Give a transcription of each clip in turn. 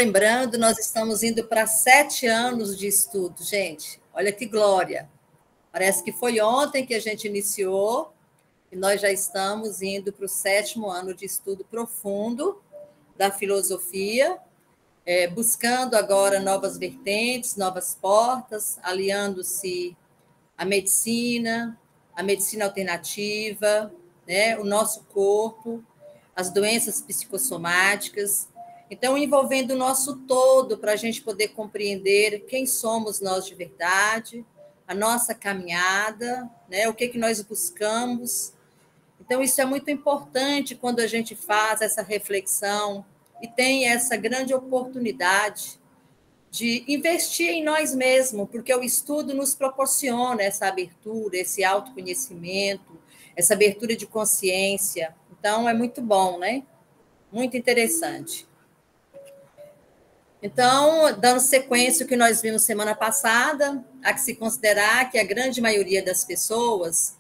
lembrando, nós estamos indo para 7 anos de estudo, gente. Olha que glória. Parece que foi ontem que a gente iniciou e nós já estamos indo para o 7º ano de estudo profundo da filosofia, buscando agora novas vertentes, novas portas, aliando-se à medicina, a medicina alternativa, né, o nosso corpo, as doenças psicossomáticas. Então, envolvendo o nosso todo para a gente poder compreender quem somos nós de verdade, a nossa caminhada, né, o que nós buscamos. Então, isso é muito importante quando a gente faz essa reflexão e tem essa grande oportunidade de investir em nós mesmos, porque o estudo nos proporciona essa abertura, esse autoconhecimento, essa abertura de consciência. Então, é muito bom, né? Muito interessante. Então, dando sequência ao que nós vimos semana passada, há que se considerar que a grande maioria das pessoas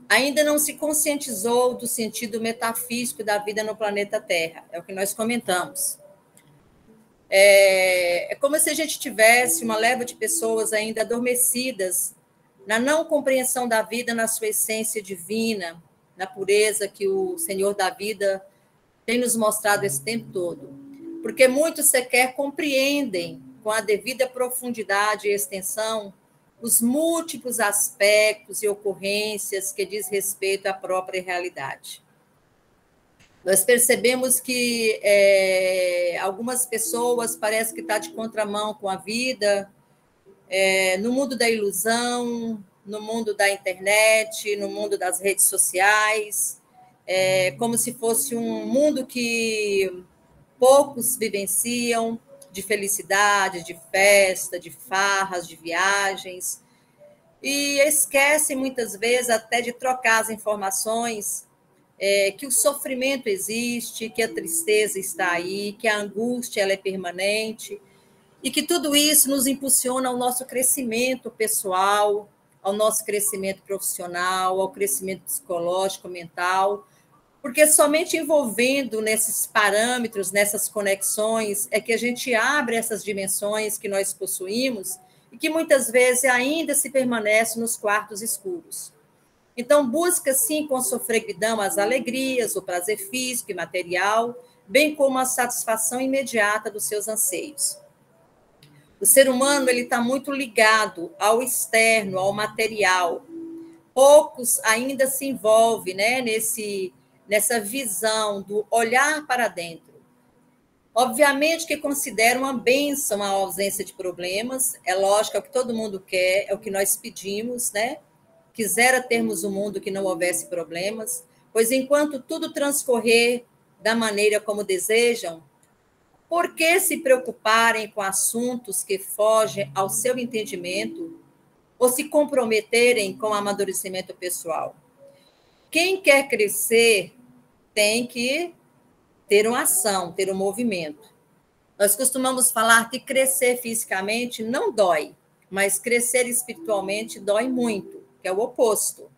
ainda não se conscientizou do sentido metafísico da vida no planeta Terra. É o que nós comentamos. É como se a gente tivesse uma leva de pessoas ainda adormecidas na não compreensão da vida na sua essência divina, na pureza que o Senhor da vida tem nos mostrado esse tempo todo. Porque muitos sequer compreendem com a devida profundidade e extensão os múltiplos aspectos e ocorrências que diz respeito à própria realidade. Nós percebemos que algumas pessoas parecem que estão de contramão com a vida, no mundo da ilusão, no mundo da internet, no mundo das redes sociais, como se fosse um mundo que poucos vivenciam, de felicidade, de festa, de farras, de viagens, e esquecem muitas vezes até de trocar as informações, que o sofrimento existe, que a tristeza está aí, que a angústia ela é permanente, e que tudo isso nos impulsiona ao nosso crescimento pessoal, ao nosso crescimento profissional, ao crescimento psicológico, mental, porque somente envolvendo nesses parâmetros, nessas conexões, é que a gente abre essas dimensões que nós possuímos e que muitas vezes ainda se permanece nos quartos escuros. Então, busca, sim, com sofreguidão as alegrias, o prazer físico e material, bem como a satisfação imediata dos seus anseios. O ser humano está muito ligado ao externo, ao material. Poucos ainda se envolvem, né, nessa visão do olhar para dentro. Obviamente que consideram uma bênção a ausência de problemas, é lógico, é o que todo mundo quer, é o que nós pedimos, né? Quisera termos um mundo que não houvesse problemas, pois enquanto tudo transcorrer da maneira como desejam, por que se preocuparem com assuntos que fogem ao seu entendimento ou se comprometerem com o amadurecimento pessoal? Quem quer crescer tem que ter uma ação, ter um movimento. Nós costumamos falar que crescer fisicamente não dói, mas crescer espiritualmente dói muito, que é o oposto.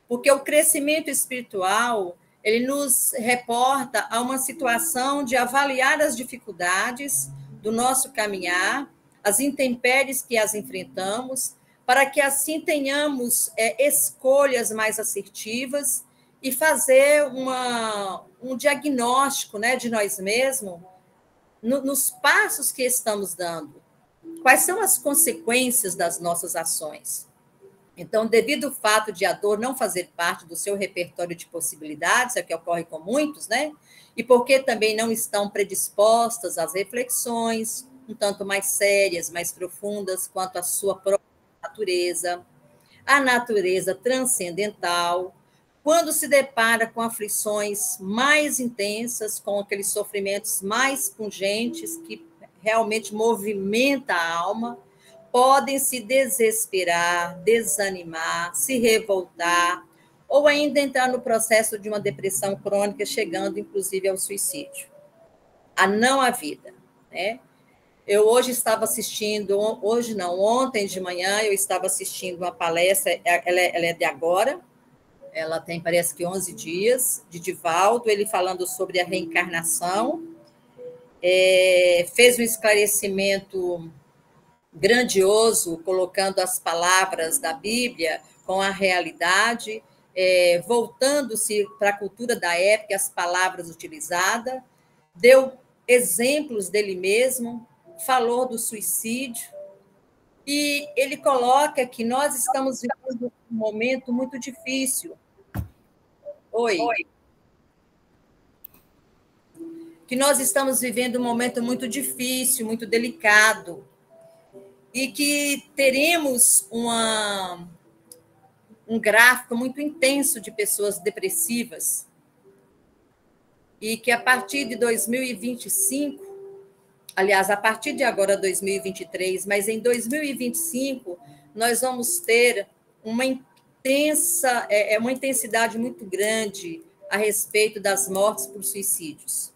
Porque o crescimento espiritual, ele nos reporta a uma situação de avaliar as dificuldades do nosso caminhar, as intempéries que as enfrentamos, para que assim tenhamos escolhas mais assertivas e fazer um diagnóstico, né, de nós mesmos nos passos que estamos dando. Quais são as consequências das nossas ações? Então, devido ao fato de a dor não fazer parte do seu repertório de possibilidades, é o que ocorre com muitos, né? E porque também não estão predispostas às reflexões, um tanto mais sérias, mais profundas, quanto à sua própria natureza, a natureza transcendental, quando se depara com aflições mais intensas, com aqueles sofrimentos mais pungentes, que realmente movimenta a alma, podem se desesperar, desanimar, se revoltar, ou ainda entrar no processo de uma depressão crônica, chegando, inclusive, ao suicídio. A não à vida, né? Eu hoje estava assistindo, hoje não, ontem de manhã, eu estava assistindo uma palestra, ela é de agora, ela tem, parece que 11 dias, de Divaldo, ele falando sobre a reencarnação. fez um esclarecimento grandioso, colocando as palavras da Bíblia com a realidade, voltando-se para a cultura da época, as palavras utilizadas, deu exemplos dele mesmo, falou do suicídio, e ele coloca que nós estamos vivendo um momento muito difícil. Oi. Que nós estamos vivendo um momento muito difícil, muito delicado, e que teremos um gráfico muito intenso de pessoas depressivas, e que a partir de 2025, aliás, a partir de agora 2023, mas em 2025 nós vamos ter uma intensidade muito grande a respeito das mortes por suicídios.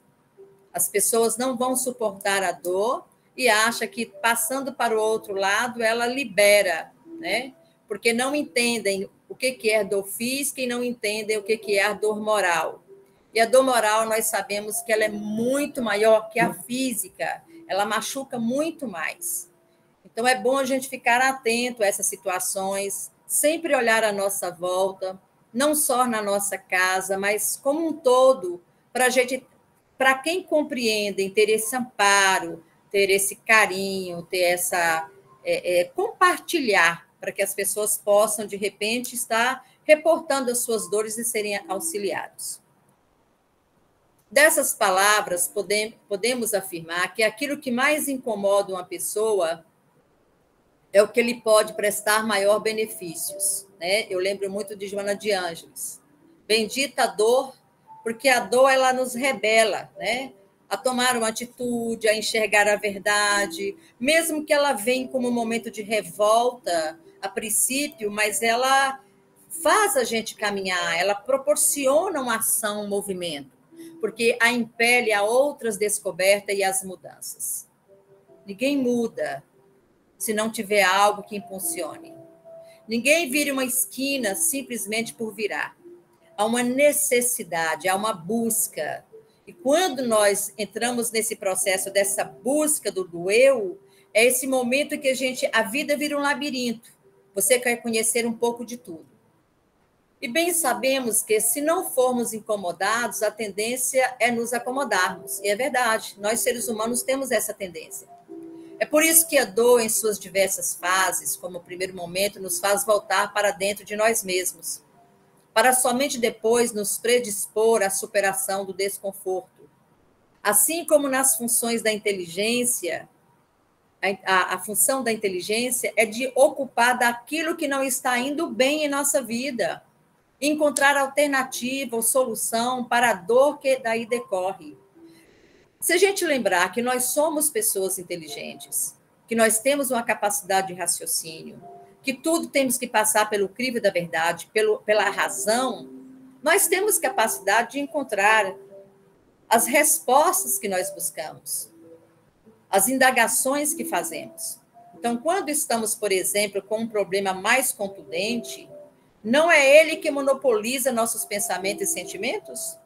As pessoas não vão suportar a dor e acham que, passando para o outro lado, ela libera, né? Porque não entendem o que é dor física e não entendem o que é a dor moral. E a dor moral, nós sabemos que ela é muito maior que a física, ela machuca muito mais. Então, é bom a gente ficar atento a essas situações, sempre olhar à nossa volta, não só na nossa casa, mas como um todo, para quem compreendem, ter esse amparo, ter esse carinho, ter essa compartilhar, para que as pessoas possam, de repente, estar reportando as suas dores e serem auxiliados. Dessas palavras, podemos afirmar que aquilo que mais incomoda uma pessoa é o que ele pode prestar maior benefícios, né? Eu lembro muito de Joana de Ângeles. Bendita a dor, porque a dor ela nos rebela, né? A tomar uma atitude, a enxergar a verdade, mesmo que ela venha como um momento de revolta a princípio, mas ela faz a gente caminhar, ela proporciona uma ação, um movimento, porque a impele a outras descobertas e as mudanças. Ninguém muda se não tiver algo que impulsione. Ninguém vira uma esquina simplesmente por virar. Há uma necessidade, há uma busca. E quando nós entramos nesse processo dessa busca do eu, é esse momento que a vida vira um labirinto. Você quer conhecer um pouco de tudo. E bem sabemos que, se não formos incomodados, a tendência é nos acomodarmos. E é verdade, nós seres humanos temos essa tendência. É por isso que a dor, em suas diversas fases, como o primeiro momento, nos faz voltar para dentro de nós mesmos, para somente depois nos predispor à superação do desconforto. Assim como nas funções da inteligência, a função da inteligência é de ocupar daquilo que não está indo bem em nossa vida, encontrar alternativa ou solução para a dor que daí decorre. Se a gente lembrar que nós somos pessoas inteligentes, que nós temos uma capacidade de raciocínio, que tudo temos que passar pelo crivo da verdade, pela razão, nós temos capacidade de encontrar as respostas que nós buscamos, as indagações que fazemos. Então, quando estamos, por exemplo, com um problema mais contundente, não é ele que monopoliza nossos pensamentos e sentimentos?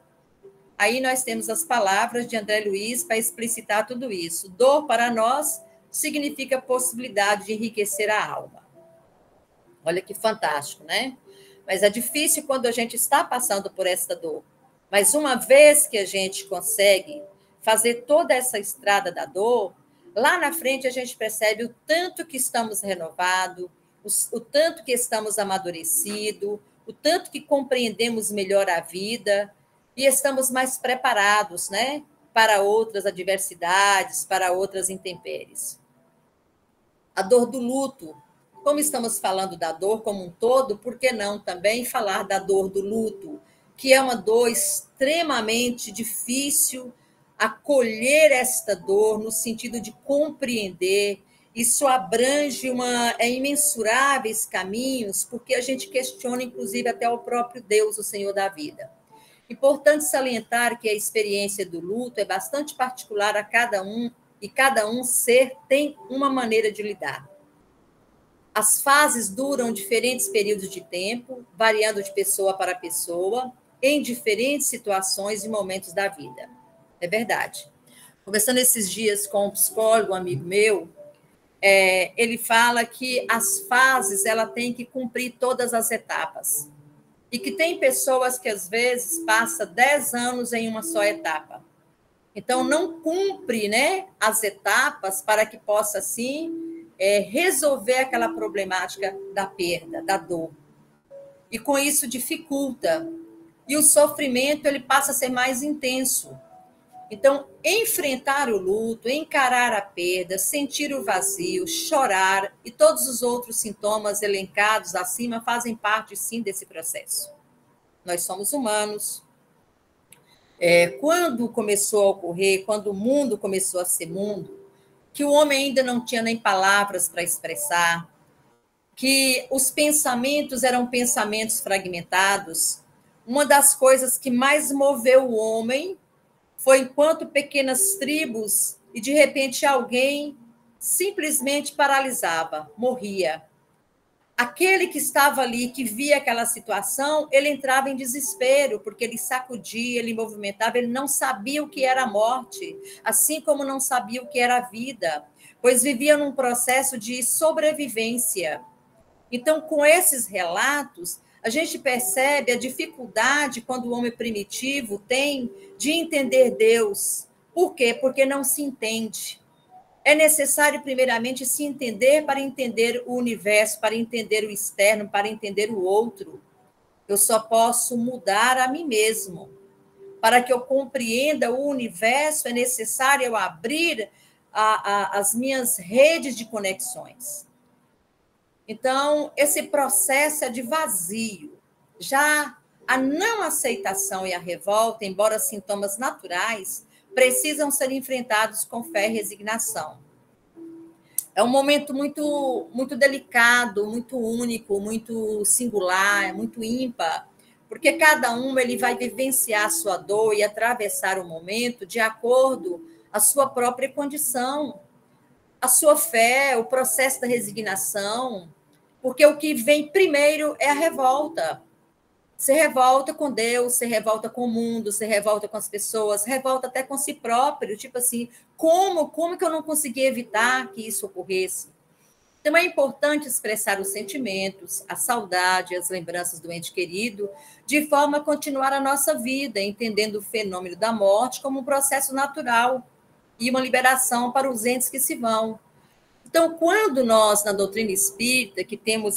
Aí nós temos as palavras de André Luiz para explicitar tudo isso. Dor, para nós, significa possibilidade de enriquecer a alma. Olha que fantástico, né? Mas é difícil quando a gente está passando por essa dor. Mas uma vez que a gente consegue fazer toda essa estrada da dor, lá na frente a gente percebe o tanto que estamos renovados, o tanto que estamos amadurecidos, o tanto que compreendemos melhor a vida e estamos mais preparados, né, para outras adversidades, para outras intempéries. A dor do luto. Como estamos falando da dor como um todo, por que não também falar da dor do luto, que é uma dor extremamente difícil, acolher esta dor no sentido de compreender. Isso abrange imensuráveis caminhos, porque a gente questiona, inclusive, até o próprio Deus, o Senhor da vida. Importante salientar que a experiência do luto é bastante particular a cada um, e cada um ser tem uma maneira de lidar. As fases duram diferentes períodos de tempo, variando de pessoa para pessoa, em diferentes situações e momentos da vida. É verdade. Conversando esses dias com um psicólogo, um amigo meu, ele fala que as fases ela tem que cumprir todas as etapas. E que tem pessoas que, às vezes, passam 10 anos em uma só etapa. Então, não cumpre, né, as etapas para que possa, assim, resolver aquela problemática da perda, da dor. E, com isso, dificulta. E o sofrimento ele passa a ser mais intenso. Então, enfrentar o luto, encarar a perda, sentir o vazio, chorar e todos os outros sintomas elencados acima fazem parte, sim, desse processo. Nós somos humanos. Quando começou a ocorrer, quando o mundo começou a ser mundo, que o homem ainda não tinha nem palavras para expressar, que os pensamentos eram pensamentos fragmentados, uma das coisas que mais moveu o homem foi enquanto pequenas tribos e, de repente, alguém simplesmente paralisava, morria. Aquele que estava ali, que via aquela situação, ele entrava em desespero, porque ele sacudia, ele movimentava, ele não sabia o que era a morte, assim como não sabia o que era a vida, pois vivia num processo de sobrevivência. Então, com esses relatos, a gente percebe a dificuldade quando o homem primitivo tem de entender Deus. Por quê? Porque não se entende. É necessário, primeiramente, se entender para entender o universo, para entender o externo, para entender o outro. Eu só posso mudar a mim mesmo. Para que eu compreenda o universo, é necessário eu abrir as minhas redes de conexões. Então, esse processo é de vazio. Já a não aceitação e a revolta, embora sintomas naturais, precisam ser enfrentados com fé e resignação. É um momento muito, muito delicado, muito único, muito singular, muito ímpar, porque cada um ele vai vivenciar a sua dor e atravessar o momento de acordo com a sua própria condição, a sua fé, o processo da resignação, porque o que vem primeiro é a revolta. Se revolta com Deus, se revolta com o mundo, se revolta com as pessoas, revolta até com si próprio, tipo assim, como que eu não consegui evitar que isso ocorresse? Então, é importante expressar os sentimentos, a saudade, as lembranças do ente querido, de forma a continuar a nossa vida, entendendo o fenômeno da morte como um processo natural e uma liberação para os entes que se vão. Então, quando nós, na doutrina espírita, que temos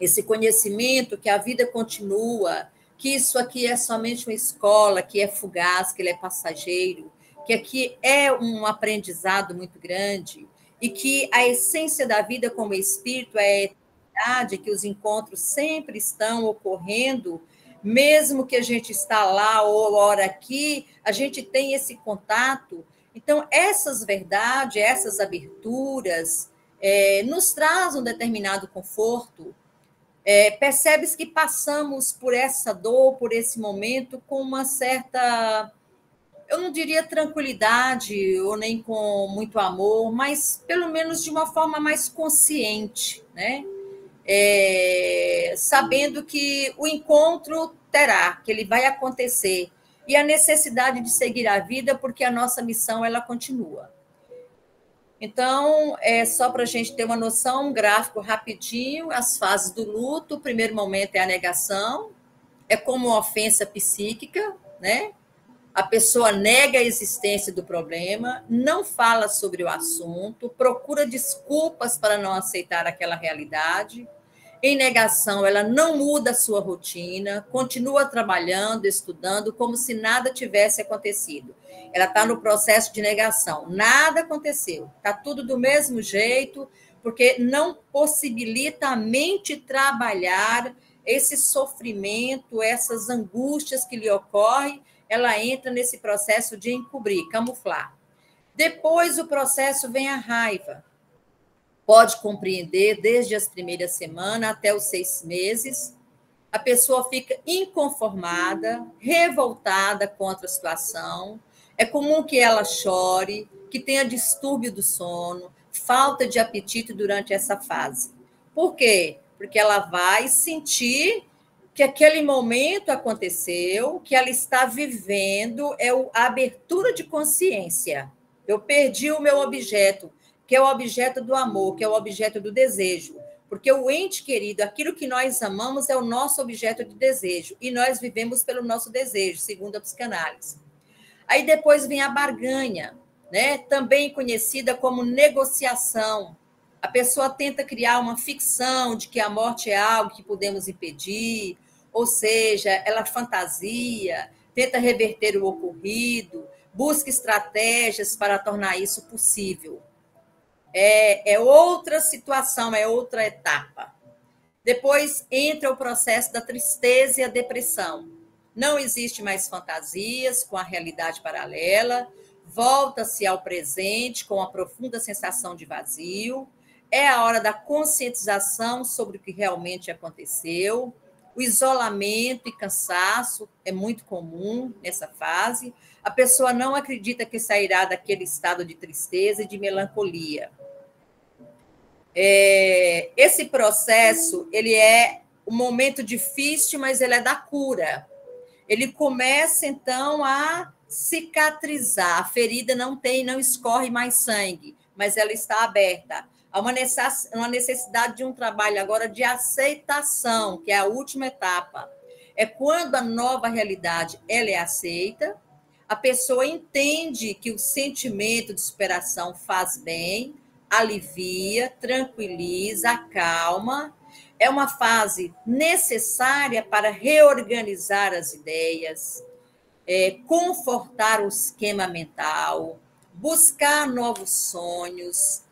esse conhecimento que a vida continua, que isso aqui é somente uma escola, que é fugaz, que ele é passageiro, que aqui é um aprendizado muito grande, e que a essência da vida como espírito é a eternidade, que os encontros sempre estão ocorrendo, mesmo que a gente está lá ou ora aqui, a gente tem esse contato. Então, essas verdades, essas aberturas, nos trazem um determinado conforto. Percebe-se que passamos por essa dor, por esse momento, com uma certa, eu não diria tranquilidade, ou nem com muito amor, mas pelo menos de uma forma mais consciente, né? Sabendo que o encontro terá, que ele vai acontecer, e a necessidade de seguir a vida, porque a nossa missão ela continua. Então, só para a gente ter uma noção, um gráfico rapidinho, as fases do luto. O primeiro momento é a negação, é como uma ofensa psíquica, né? A pessoa nega a existência do problema, não fala sobre o assunto, procura desculpas para não aceitar aquela realidade. Em negação, ela não muda a sua rotina, continua trabalhando, estudando, como se nada tivesse acontecido. Ela está no processo de negação. Nada aconteceu. Está tudo do mesmo jeito, porque não possibilita a mente trabalhar esse sofrimento, essas angústias que lhe ocorrem, ela entra nesse processo de encobrir, camuflar. Depois, o processo vem a raiva. Pode compreender desde as primeiras semanas até os 6 meses. A pessoa fica inconformada, revoltada contra a situação. É comum que ela chore, que tenha distúrbio do sono, falta de apetite durante essa fase. Por quê? Porque ela vai sentir que aquele momento aconteceu, que ela está vivendo a abertura de consciência. Eu perdi o meu objeto, que é o objeto do amor, que é o objeto do desejo. Porque o ente querido, aquilo que nós amamos, é o nosso objeto de desejo. E nós vivemos pelo nosso desejo, segundo a psicanálise. Aí depois vem a barganha, né? Também conhecida como negociação. A pessoa tenta criar uma ficção de que a morte é algo que podemos impedir, ou seja, ela fantasia, tenta reverter o ocorrido, busca estratégias para tornar isso possível. É outra situação, é outra etapa. Depois entra o processo da tristeza e a depressão. Não existe mais fantasias com a realidade paralela, volta-se ao presente com a profunda sensação de vazio, é a hora da conscientização sobre o que realmente aconteceu, o isolamento e cansaço é muito comum nessa fase, a pessoa não acredita que sairá daquele estado de tristeza e de melancolia. Esse processo, ele é um momento difícil, mas ele é da cura. Ele começa, então, a cicatrizar. A ferida não escorre mais sangue, mas ela está aberta. Há uma necessidade de um trabalho agora de aceitação, que é a última etapa. É quando a nova realidade ela é aceita, a pessoa entende que o sentimento de superação faz bem, alivia, tranquiliza, acalma. É uma fase necessária para reorganizar as ideias, confortar o esquema mental, buscar novos sonhos,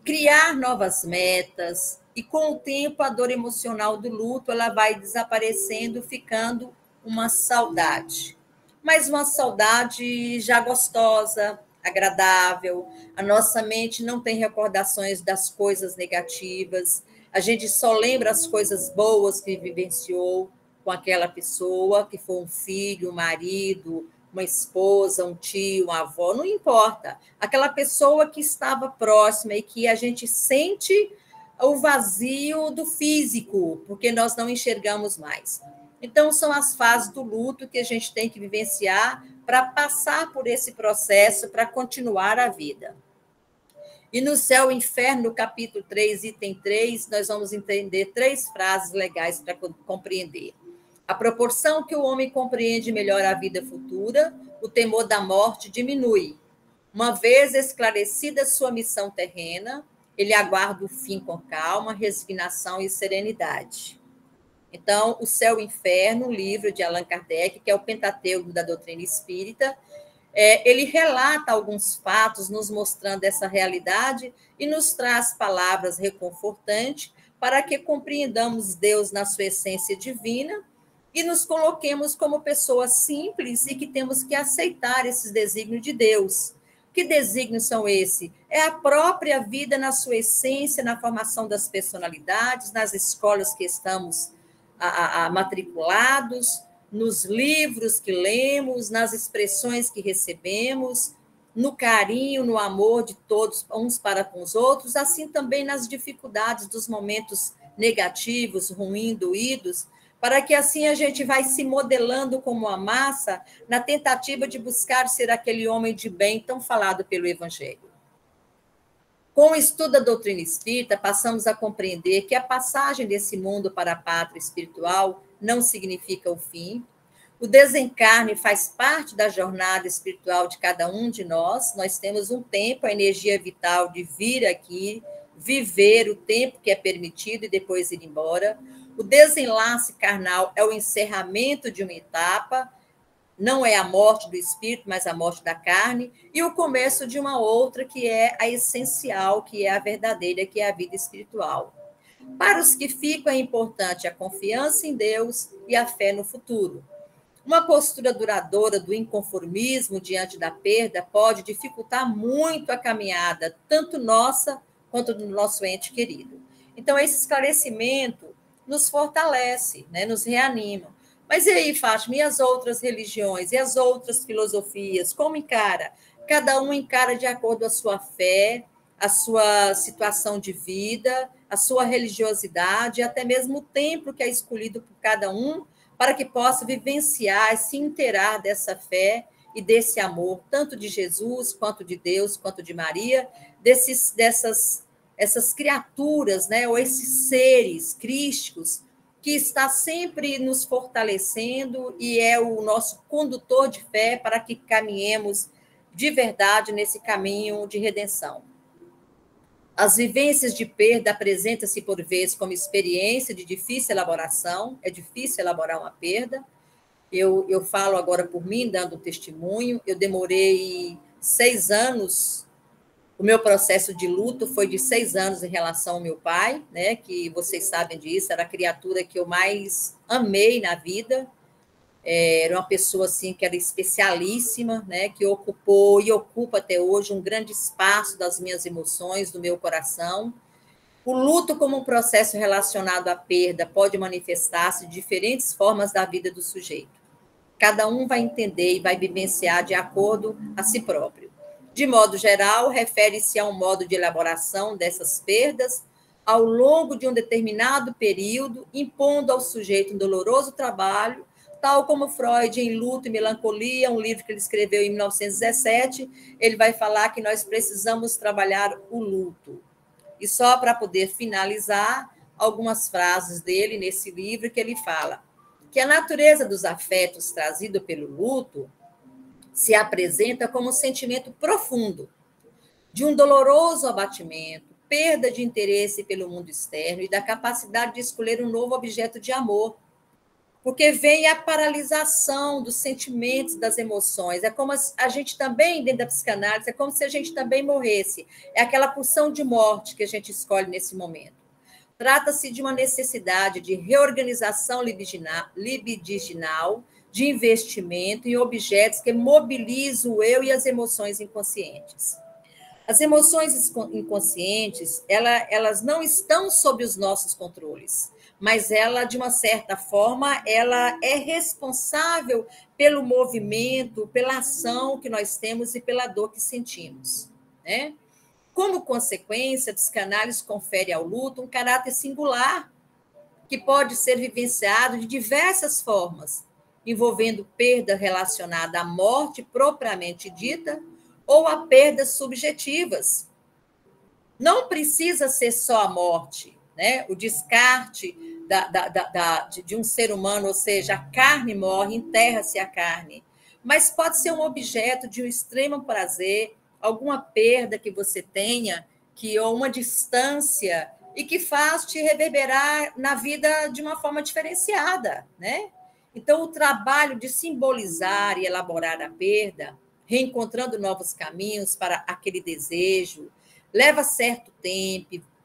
criar novas metas, e com o tempo a dor emocional do luto ela vai desaparecendo, ficando uma saudade. Mas uma saudade já gostosa, agradável. A nossa mente não tem recordações das coisas negativas, a gente só lembra as coisas boas que vivenciou com aquela pessoa, que foi um filho, um marido, uma esposa, um tio, uma avó, não importa. Aquela pessoa que estava próxima e que a gente sente o vazio do físico, porque nós não enxergamos mais. Então, são as fases do luto que a gente tem que vivenciar para passar por esse processo, para continuar a vida. E no Céu e Inferno, no capítulo 3, item 3, nós vamos entender 3 frases legais para compreender. À proporção que o homem compreende melhor a vida futura, o temor da morte diminui. Uma vez esclarecida sua missão terrena, ele aguarda o fim com calma, resignação e serenidade. Então, O Céu e o Inferno, um livro de Allan Kardec, que é o Pentateuco da doutrina espírita, ele relata alguns fatos, nos mostrando essa realidade e nos traz palavras reconfortantes para que compreendamos Deus na sua essência divina e nos coloquemos como pessoas simples e que temos que aceitar esses desígnios de Deus. Que desígnios são esses? É a própria vida na sua essência, na formação das personalidades, nas escolas que estamos matriculados, nos livros que lemos, nas expressões que recebemos, no carinho, no amor de todos, uns para com os outros, assim também nas dificuldades dos momentos negativos, ruins, doídos, para que assim a gente vai se modelando como uma massa na tentativa de buscar ser aquele homem de bem tão falado pelo Evangelho. Com o estudo da doutrina espírita, passamos a compreender que a passagem desse mundo para a pátria espiritual não significa o fim. O desencarne faz parte da jornada espiritual de cada um de nós. Nós temos um tempo, a energia vital de vir aqui, viver o tempo que é permitido e depois ir embora. O desenlace carnal é o encerramento de uma etapa, não é a morte do espírito, mas a morte da carne, e o começo de uma outra, que é a essencial, que é a verdadeira, que é a vida espiritual. Para os que ficam, é importante a confiança em Deus e a fé no futuro. Uma postura duradoura do inconformismo diante da perda pode dificultar muito a caminhada, tanto nossa quanto do nosso ente querido. Então, esse esclarecimento nos fortalece, né, nos reanima. Mas e aí, Fátima, e as outras religiões, e as outras filosofias? Como encara? Cada um encara de acordo com a sua fé, a sua situação de vida, a sua religiosidade, até mesmo o templo que é escolhido por cada um, para que possa vivenciar e se inteirar dessa fé e desse amor, tanto de Jesus, quanto de Deus, quanto de Maria, essas criaturas, né, ou esses seres crísticos, que está sempre nos fortalecendo e é o nosso condutor de fé para que caminhemos de verdade nesse caminho de redenção. As vivências de perda apresentam-se por vezes como experiência de difícil elaboração, é difícil elaborar uma perda. Eu falo agora por mim, dando um testemunho, eu demorei 6 anos. O meu processo de luto foi de 6 anos em relação ao meu pai, né? Que vocês sabem disso, era a criatura que eu mais amei na vida. Era uma pessoa assim que era especialíssima, né? Que ocupou e ocupa até hoje um grande espaço das minhas emoções, do meu coração. O luto, como um processo relacionado à perda, pode manifestar-se de diferentes formas da vida do sujeito. Cada um vai entender e vai vivenciar de acordo a si próprio. De modo geral, refere-se a um modo de elaboração dessas perdas ao longo de um determinado período, impondo ao sujeito um doloroso trabalho, tal como Freud, em Luto e Melancolia, um livro que ele escreveu em 1917, ele vai falar que nós precisamos trabalhar o luto. E só para poder finalizar, algumas frases dele nesse livro que ele fala que a natureza dos afetos trazido pelo luto se apresenta como um sentimento profundo de um doloroso abatimento, perda de interesse pelo mundo externo e da capacidade de escolher um novo objeto de amor, porque vem a paralisação dos sentimentos, das emoções. É como a gente também, dentro da psicanálise, é como se a gente também morresse. É aquela pulsão de morte que a gente escolhe nesse momento. Trata-se de uma necessidade de reorganização libidinal, de investimento em objetos que mobilizam o eu e as emoções inconscientes. As emoções inconscientes, elas não estão sob os nossos controles, mas ela, de uma certa forma, ela é responsável pelo movimento, pela ação que nós temos e pela dor que sentimos, né? Como consequência, a psicanálise confere ao luto um caráter singular, que pode ser vivenciado de diversas formas, envolvendo perda relacionada à morte propriamente dita ou a perdas subjetivas. Não precisa ser só a morte, né? O descarte de um ser humano, ou seja, a carne morre, enterra-se a carne, mas pode ser um objeto de um extremo prazer, alguma perda que você tenha, ou uma distância, e que faz te reverberar na vida de uma forma diferenciada, né? Então, o trabalho de simbolizar e elaborar a perda, reencontrando novos caminhos para aquele desejo, leva certo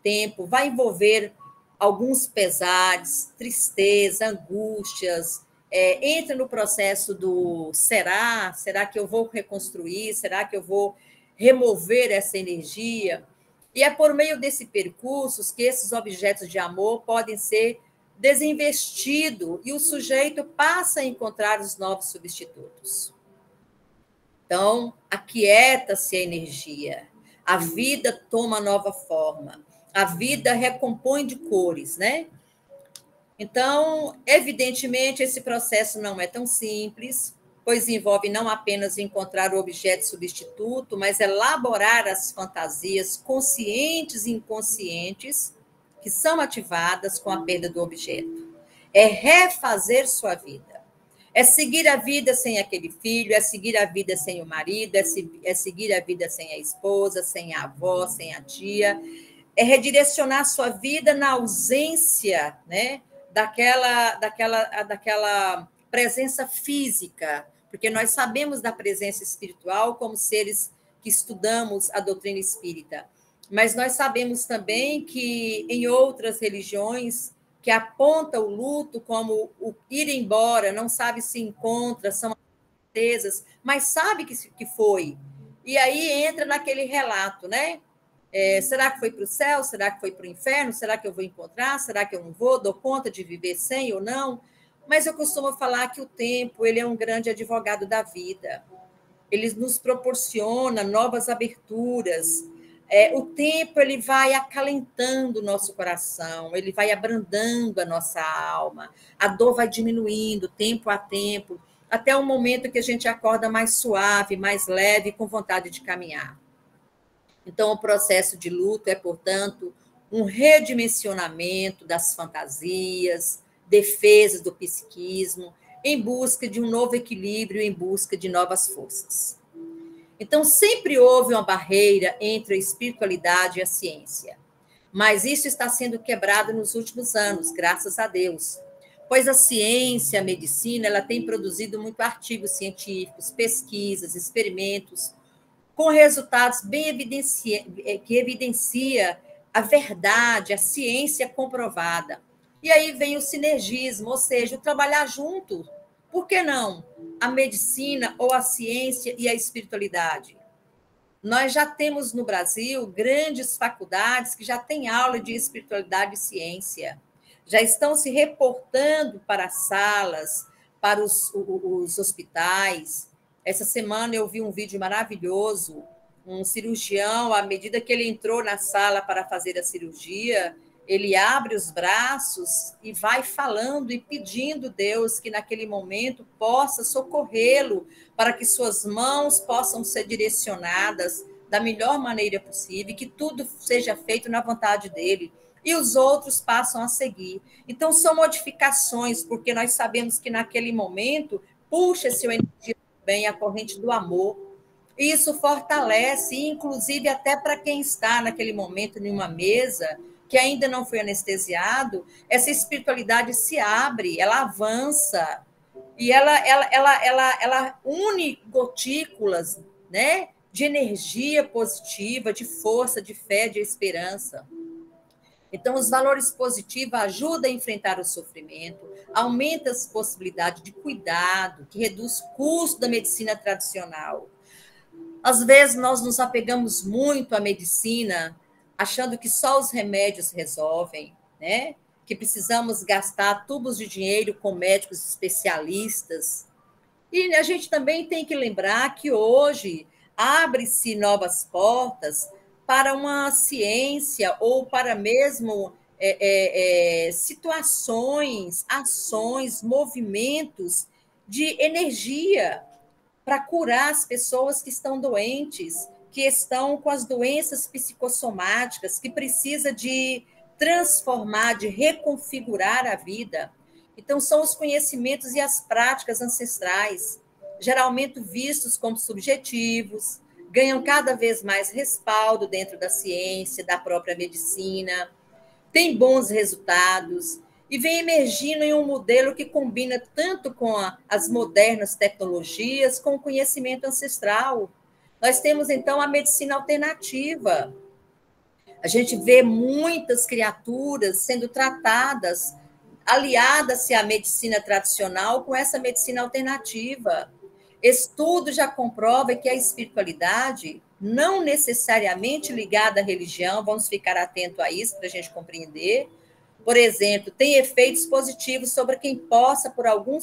tempo, vai envolver alguns pesares, tristeza, angústias, entra no processo do será que eu vou reconstruir, será que eu vou remover essa energia? E é por meio desse percurso que esses objetos de amor podem ser desinvestidos e o sujeito passa a encontrar os novos substitutos. Então, aquieta-se a energia, a vida toma nova forma, a vida recompõe de cores, né? Então, evidentemente, esse processo não é tão simples, pois envolve não apenas encontrar o objeto substituto, mas elaborar as fantasias conscientes e inconscientes que são ativadas com a perda do objeto. É refazer sua vida. É seguir a vida sem aquele filho, é seguir a vida sem o marido, é seguir a vida sem a esposa, sem a avó, sem a tia. É redirecionar sua vida na ausência, né, daquela presença física, porque nós sabemos da presença espiritual como seres que estudamos a doutrina espírita, mas nós sabemos também que em outras religiões que aponta o luto como o ir embora, não sabe se encontra, são certezas, mas sabe que foi. E aí entra naquele relato, né? Será que foi para o céu? Será que foi para o inferno? Será que eu vou encontrar? Será que eu não vou? Dou conta de viver sem ou não? Mas eu costumo falar que o tempo ele é um grande advogado da vida. Ele nos proporciona novas aberturas. O tempo ele vai acalentando o nosso coração, ele vai abrandando a nossa alma, a dor vai diminuindo tempo a tempo, até o momento que a gente acorda mais suave, mais leve, com vontade de caminhar. Então, o processo de luto é, portanto, um redimensionamento das fantasias, defesas do psiquismo, em busca de um novo equilíbrio, em busca de novas forças. Então, sempre houve uma barreira entre a espiritualidade e a ciência. Mas isso está sendo quebrado nos últimos anos, graças a Deus. Pois a ciência, a medicina, ela tem produzido muito artigos científicos, pesquisas, experimentos, com resultados bem que evidencia a verdade, a ciência comprovada. E aí vem o sinergismo, ou seja, o trabalhar junto. Por que não? A medicina ou a ciência e a espiritualidade. Nós já temos no Brasil grandes faculdades que já têm aula de espiritualidade e ciência. Já estão se reportando para as salas, para os hospitais. Essa semana eu vi um vídeo maravilhoso, um cirurgião, à medida que ele entrou na sala para fazer a cirurgia, ele abre os braços e vai falando e pedindo a Deus que naquele momento possa socorrê-lo, para que suas mãos possam ser direcionadas da melhor maneira possível, que tudo seja feito na vontade dele, e os outros passam a seguir. Então, são modificações, porque nós sabemos que naquele momento puxa-se a energia do bem, a corrente do amor, e isso fortalece, inclusive até para quem está naquele momento em uma mesa, que ainda não foi anestesiado, essa espiritualidade se abre, ela avança, e ela une gotículas, né, de energia positiva, de força, de fé, de esperança. Então, os valores positivos ajudam a enfrentar o sofrimento, aumenta as possibilidades de cuidado, que reduz o custo da medicina tradicional. Às vezes, nós nos apegamos muito à medicina, achando que só os remédios resolvem, né? Que precisamos gastar tubos de dinheiro com médicos especialistas. E a gente também tem que lembrar que hoje abre-se novas portas para uma ciência ou para mesmo situações, ações, movimentos de energia para curar as pessoas que estão doentes, que estão com as doenças psicossomáticas, que precisa de transformar, de reconfigurar a vida. Então, são os conhecimentos e as práticas ancestrais, geralmente vistos como subjetivos, ganham cada vez mais respaldo dentro da ciência, da própria medicina, têm bons resultados e vem emergindo em um modelo que combina tanto com as modernas tecnologias, com o conhecimento ancestral. Nós temos, então, a medicina alternativa. A gente vê muitas criaturas sendo tratadas, aliadas-se à medicina tradicional com essa medicina alternativa. Estudo já comprova que a espiritualidade, não necessariamente ligada à religião, vamos ficar atento a isso para a gente compreender, por exemplo, tem efeitos positivos sobre quem passa por algum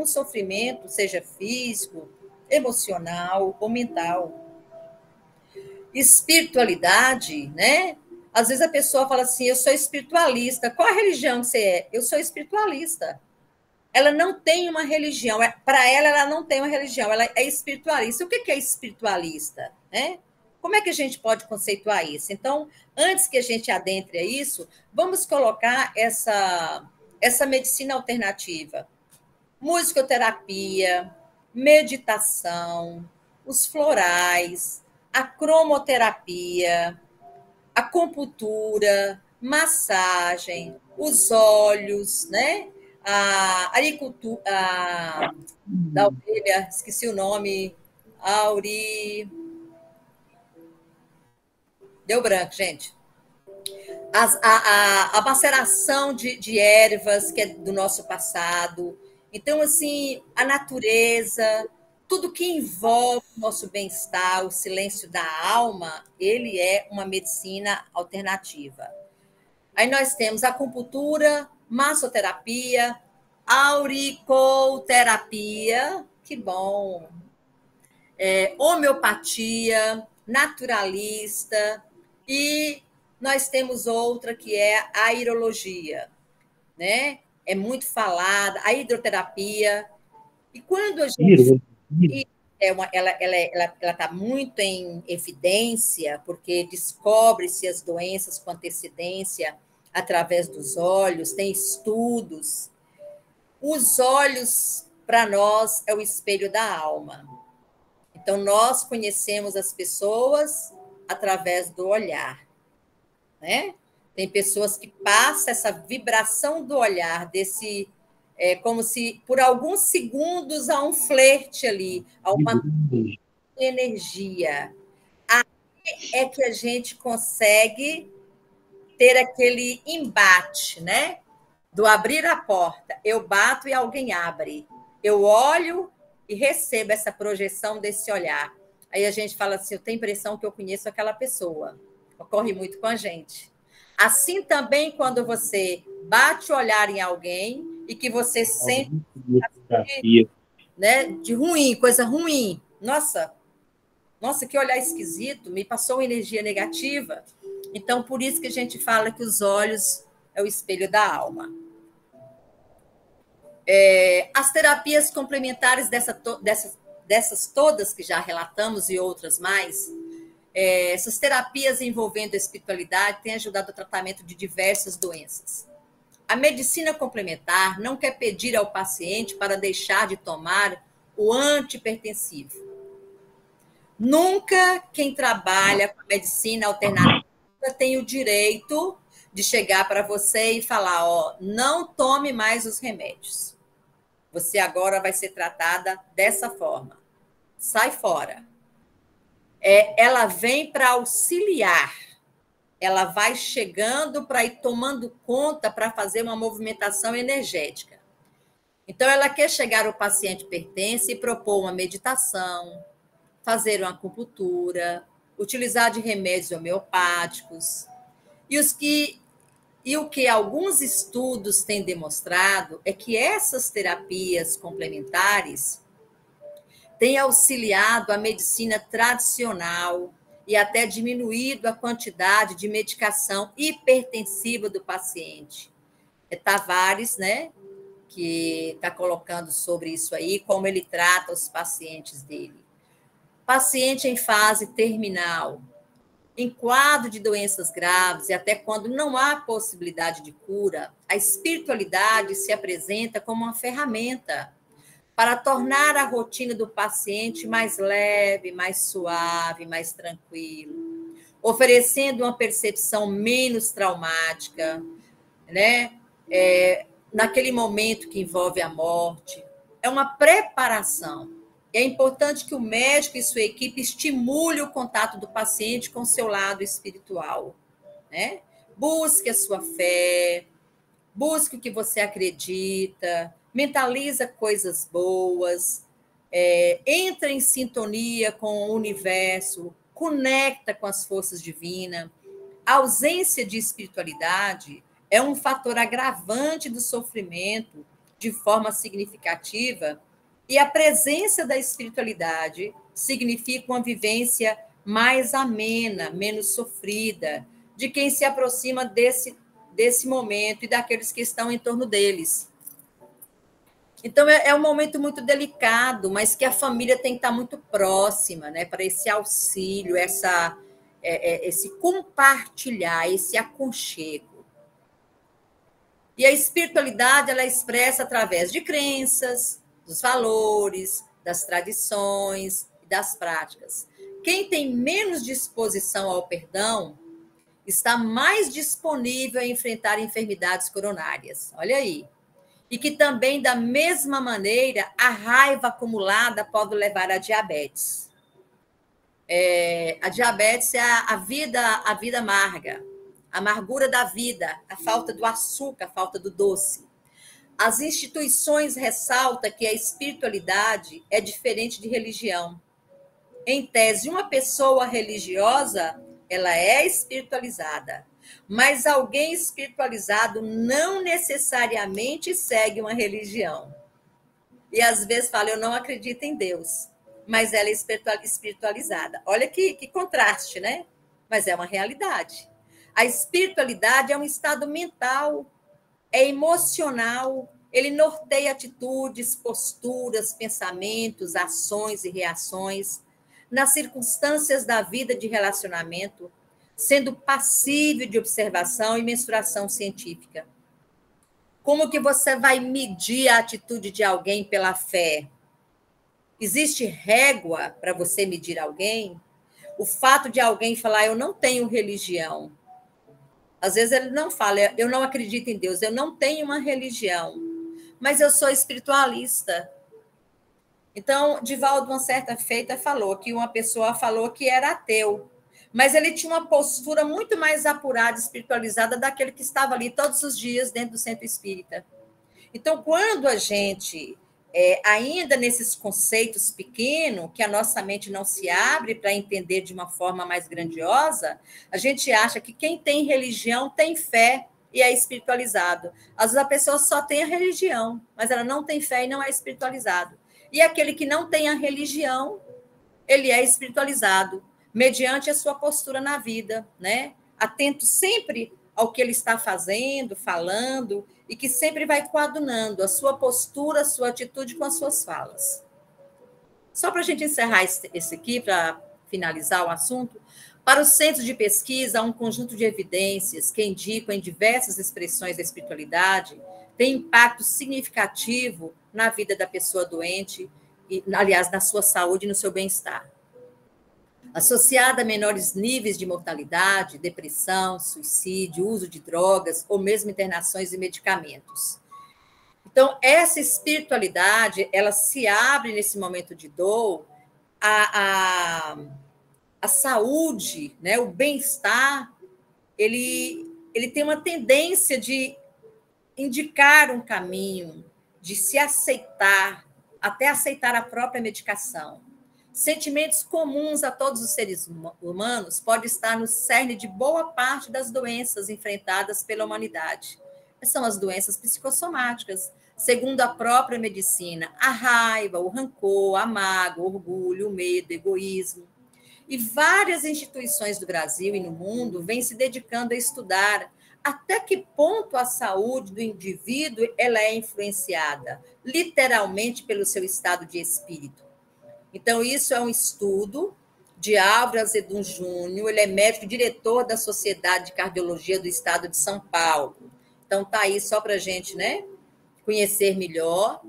sofrimento, seja físico, emocional ou mental. Espiritualidade, né? Às vezes a pessoa fala assim, eu sou espiritualista. Qual a religião que você é? Eu sou espiritualista. Ela não tem uma religião. Para ela não tem uma religião. Ela é espiritualista. O que é espiritualista? Né? Como é que a gente pode conceituar isso? Então, antes que a gente adentre a isso, vamos colocar essa medicina alternativa. Musicoterapia, meditação, os florais, a cromoterapia, a acupuntura, massagem, os óleos, né? A agricultura, da ovelha, esqueci o nome, deu branco, gente. A maceração de ervas, que é do nosso passado. Então, assim, a natureza, tudo que envolve o nosso bem-estar, o silêncio da alma, ele é uma medicina alternativa. Aí nós temos a acupuntura, massoterapia, auriculoterapia, que bom, homeopatia, naturalista, e nós temos outra que é a aerologia, né? É muito falada, a hidroterapia. E quando a gente ela está muito em evidência, porque descobre-se as doenças com antecedência através dos olhos, tem estudos. Os olhos, para nós, é o espelho da alma. Então, nós conhecemos as pessoas através do olhar, né? Tem pessoas que passam essa vibração do olhar, como se por alguns segundos há um flerte ali, há uma energia. Aí é que a gente consegue ter aquele embate, né? Do abrir a porta. Eu bato e alguém abre. Eu olho e recebo essa projeção desse olhar. Aí a gente fala assim, eu tenho a impressão que eu conheço aquela pessoa. Ocorre muito com a gente. Assim também quando você bate o olhar em alguém e que você sente, né, de ruim, coisa ruim. Nossa, que olhar esquisito, me passou uma energia negativa. Então, por isso que a gente fala que os olhos é o espelho da alma. As terapias complementares dessas todas que já relatamos e outras mais, essas terapias envolvendo a espiritualidade têm ajudado ao tratamento de diversas doenças. A medicina complementar não quer pedir ao paciente para deixar de tomar o antipertensivo. Nunca quem trabalha com a medicina alternativa tem o direito de chegar para você e falar, ó, não tome mais os remédios. Você agora vai ser tratada dessa forma. Sai fora. Ela vem para auxiliar. Ela vai chegando para ir tomando conta para fazer uma movimentação energética. Então, ela quer chegar ao paciente hipertenso e propor uma meditação, fazer uma acupuntura, utilizar de remédios homeopáticos. E o que alguns estudos têm demonstrado é que essas terapias complementares têm auxiliado a medicina tradicional e até diminuído a quantidade de medicação hipertensiva do paciente. Tavares, né, que está colocando sobre isso aí, como ele trata os pacientes dele. Paciente em fase terminal, em quadro de doenças graves e até quando não há possibilidade de cura, a espiritualidade se apresenta como uma ferramenta para tornar a rotina do paciente mais leve, mais suave, mais tranquilo, oferecendo uma percepção menos traumática, né? Naquele momento que envolve a morte. É uma preparação. É importante que o médico e sua equipe estimule o contato do paciente com o seu lado espiritual, né? Busque a sua fé, busque o que você acredita, mentaliza coisas boas, entra em sintonia com o universo, conecta com as forças divinas. A ausência de espiritualidade é um fator agravante do sofrimento de forma significativa, e a presença da espiritualidade significa uma vivência mais amena, menos sofrida, de quem se aproxima desse momento e daqueles que estão em torno deles. Então, é um momento muito delicado, mas que a família tem que estar muito próxima, né, para esse auxílio, esse compartilhar, esse aconchego. E a espiritualidade ela é expressa através de crenças, dos valores, das tradições e das práticas. Quem tem menos disposição ao perdão está mais disponível a enfrentar enfermidades coronárias. Olha aí. E que também, da mesma maneira, a raiva acumulada pode levar à diabetes. A diabetes é a vida amarga, a amargura da vida, a falta do açúcar, a falta do doce. As instituições ressaltam que a espiritualidade é diferente de religião. Em tese, uma pessoa religiosa, ela é espiritualizada, mas alguém espiritualizado não necessariamente segue uma religião. E às vezes fala, eu não acredito em Deus, mas ela é espiritualizada. Olha que contraste, né? Mas é uma realidade. A espiritualidade é um estado mental, é emocional, ele norteia atitudes, posturas, pensamentos, ações e reações nas circunstâncias da vida de relacionamento, sendo passível de observação e mensuração científica. Como que você vai medir a atitude de alguém pela fé? Existe régua para você medir alguém? O fato de alguém falar, eu não tenho religião. Às vezes ele não fala, eu não acredito em Deus, eu não tenho uma religião, mas eu sou espiritualista. Então, Divaldo, uma certa feita, falou que uma pessoa falou que era ateu, mas ele tinha uma postura muito mais apurada, espiritualizada, daquele que estava ali todos os dias dentro do centro espírita. Então, quando a gente, ainda nesses conceitos pequenos, que a nossa mente não se abre para entender de uma forma mais grandiosa, a gente acha que quem tem religião tem fé e é espiritualizado. Às vezes a pessoa só tem a religião, mas ela não tem fé e não é espiritualizado. E aquele que não tem a religião, ele é espiritualizado, mediante a sua postura na vida, né? Atento sempre ao que ele está fazendo, falando, e que sempre vai coadunando a sua postura, a sua atitude com as suas falas. Só para a gente encerrar esse aqui, para finalizar o assunto, para os centros de pesquisa, há um conjunto de evidências que indicam em diversas expressões da espiritualidade tem impacto significativo na vida da pessoa doente, e, aliás, na sua saúde e no seu bem-estar. Associada a menores níveis de mortalidade, depressão, suicídio, uso de drogas ou mesmo internações e medicamentos. Então, essa espiritualidade, ela se abre nesse momento de dor, a saúde, né, o bem-estar, ele tem uma tendência de indicar um caminho, de se aceitar, até aceitar a própria medicação. Sentimentos comuns a todos os seres humanos pode estar no cerne de boa parte das doenças enfrentadas pela humanidade. São as doenças psicossomáticas. Segundo a própria medicina, a raiva, o rancor, a mágoa, o orgulho, o medo, o egoísmo. E várias instituições do Brasil e no mundo vêm se dedicando a estudar até que ponto a saúde do indivíduo ela é influenciada, literalmente, pelo seu estado de espírito. Então, isso é um estudo de Álvaro Azevedo Júnior, ele é médico diretor da Sociedade de Cardiologia do Estado de São Paulo. Então, está aí só para a gente, né, conhecer melhor.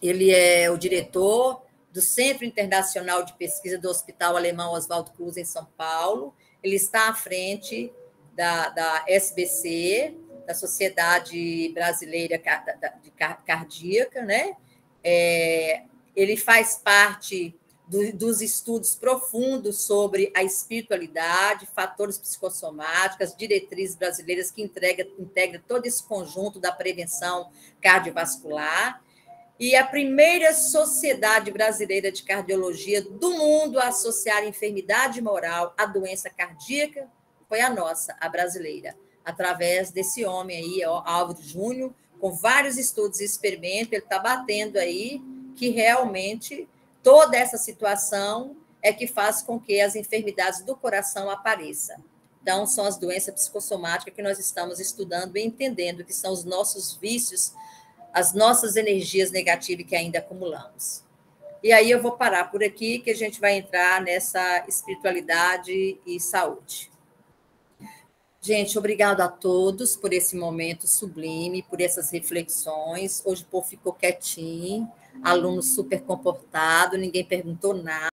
Ele é o diretor do Centro Internacional de Pesquisa do Hospital Alemão Oswaldo Cruz, em São Paulo. Ele está à frente da SBC, da Sociedade Brasileira de Cardíaca, né? Ele faz parte dos estudos profundos sobre a espiritualidade, fatores psicossomáticos, as diretrizes brasileiras que integra todo esse conjunto da prevenção cardiovascular. E a primeira sociedade brasileira de cardiologia do mundo a associar enfermidade moral à doença cardíaca foi a nossa, a brasileira, através desse homem aí, Álvaro Júnior, com vários estudos e experimentos, ele está batendo aí que realmente toda essa situação é que faz com que as enfermidades do coração apareçam. Então, são as doenças psicossomáticas que nós estamos estudando e entendendo que são os nossos vícios, as nossas energias negativas que ainda acumulamos. E aí eu vou parar por aqui, que a gente vai entrar nessa espiritualidade e saúde. Gente, obrigado a todos por esse momento sublime, por essas reflexões. Hoje o povo ficou quietinho, aluno super comportado, ninguém perguntou nada.